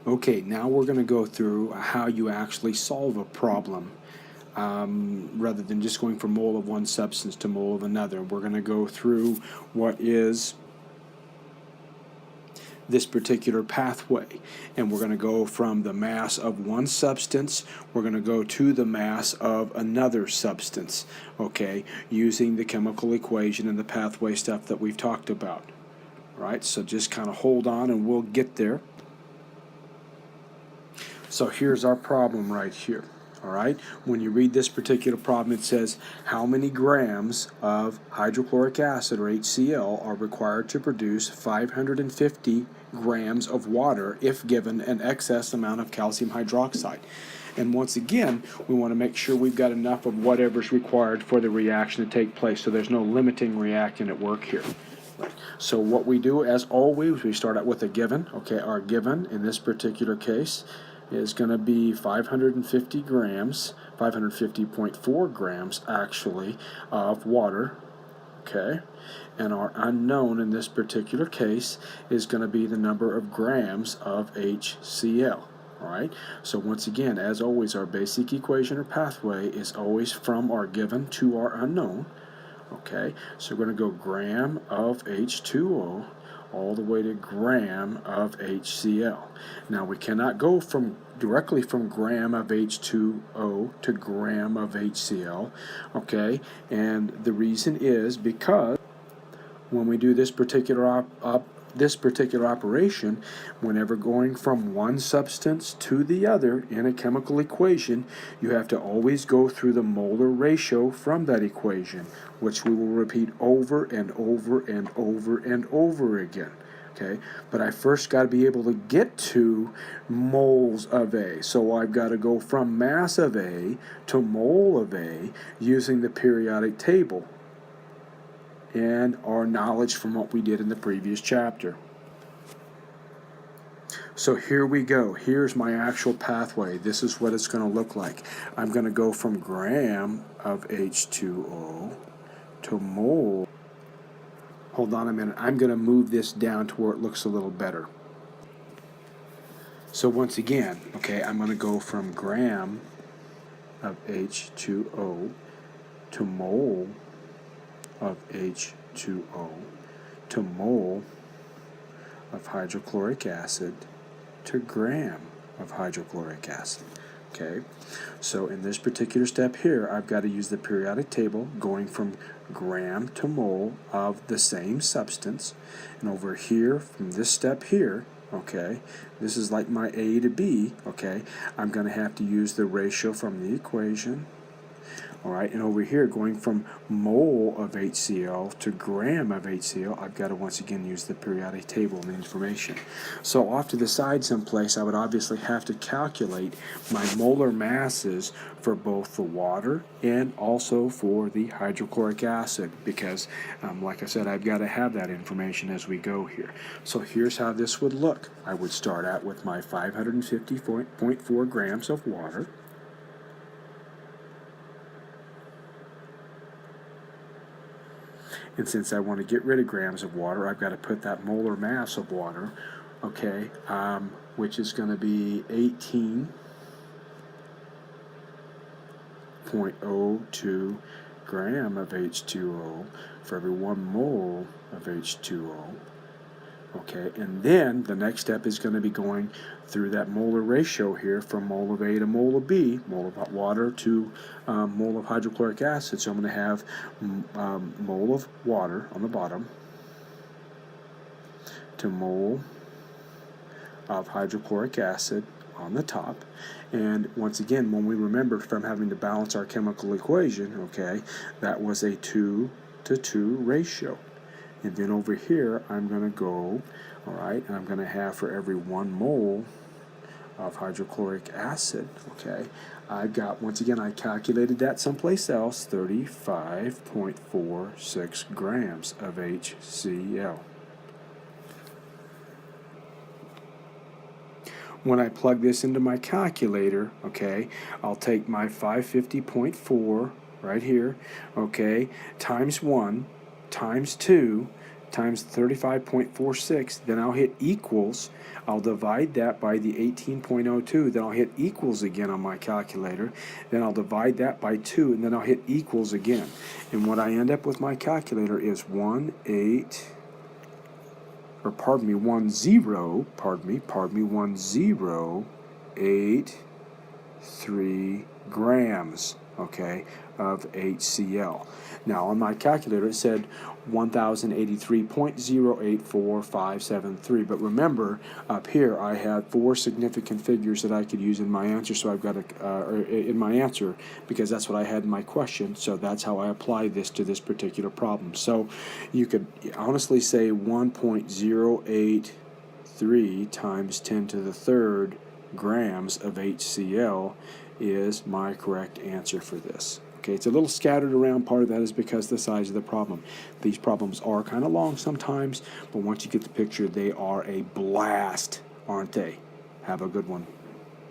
Okay, now we're going to go through how you actually solve a problem rather than just going from mole of one substance to mole of another. We're going to go through what is this particular pathway, and we're going to go from the mass of one substance, we're going to go to the mass of another substance, okay, using the chemical equation and the pathway stuff that we've talked about. All right, so just kind of hold on and we'll get there. So here's our problem right here. All right, when you read this particular problem, it says how many grams of hydrochloric acid, or HCl, are required to produce 550 grams of water if given an excess amount of calcium hydroxide. And once again, we want to make sure we've got enough of whatever's required for the reaction to take place, so there's no limiting reactant at work here. So what we do, as always, we start out with a given. Okay, our given in this particular case is going to be 550 grams, 550.4 grams actually, of water. Okay, and our unknown in this particular case is going to be the number of grams of HCl. All right, so once again, as always, our basic equation or pathway is always from our given to our unknown. Okay, so we're going to go gram of H2O all the way to gram of HCl. Now we cannot go directly from gram of H2O to gram of HCl, okay, and the reason is because when we do this particular operation, whenever going from one substance to the other in a chemical equation, you have to always go through the molar ratio from that equation, which we will repeat over and over and over and over again. Okay, but I first got to be able to get to moles of A. So I've got to go from mass of A to mole of A using the periodic table and our knowledge from what we did in the previous chapter. So here we go. Here's my actual pathway. This is what it's going to look like. I'm going to go from gram of H2O to mole. Hold on a minute. I'm going to move this down to where it looks a little better. So once again, okay, I'm going to go from gram of H2O to mole of H2O to mole of hydrochloric acid to gram of hydrochloric acid. Okay, so in this particular step here, I've got to use the periodic table going from gram to mole of the same substance. And over here, from this step here, okay, this is like my A to B, okay, I'm going to have to use the ratio from the equation. All right, and over here, going from mole of HCl to gram of HCl, I've got to once again use the periodic table and the information. So off to the side someplace, I would obviously have to calculate my molar masses for both the water and also for the hydrochloric acid because, like I said, I've got to have that information as we go here. So here's how this would look. I would start out with my 550.4 grams of water. And since I want to get rid of grams of water, I've got to put that molar mass of water, okay, which is going to be 18.02 gram of H2O for every 1 mole of H2O. Okay, and then the next step is going to be going through that molar ratio here from mole of A to mole of B, mole of water to mole of hydrochloric acid. So I'm going to have mole of water on the bottom to mole of hydrochloric acid on the top. And once again, when we remember from having to balance our chemical equation, okay, that was a 2 to 2 ratio. And then over here, I'm going to go, all right, and I'm going to have for every 1 mole of hydrochloric acid, okay, I've got, once again, I calculated that someplace else, 35.46 grams of HCl. When I plug this into my calculator, okay, I'll take my 550.4 right here, okay, times 1, times 2, times 35.46, then I'll hit equals. I'll divide that by the 18.02, then I'll hit equals again on my calculator, then I'll divide that by 2, and then I'll hit equals again. And what I end up with my calculator is 1083 grams, okay, of HCl. Now on my calculator it said 1083.084573, but remember up here I had 4 significant figures that I could use in my answer, so I've got in my answer, because that's what I had in my question, so that's how I apply this to this particular problem. So you could honestly say 1.083 times 10 to the third grams of HCl is my correct answer for this. Okay, it's a little scattered around. Part of that is because of the size of the problem. These problems are kind of long sometimes, but once you get the picture, they are a blast, aren't they? Have a good one.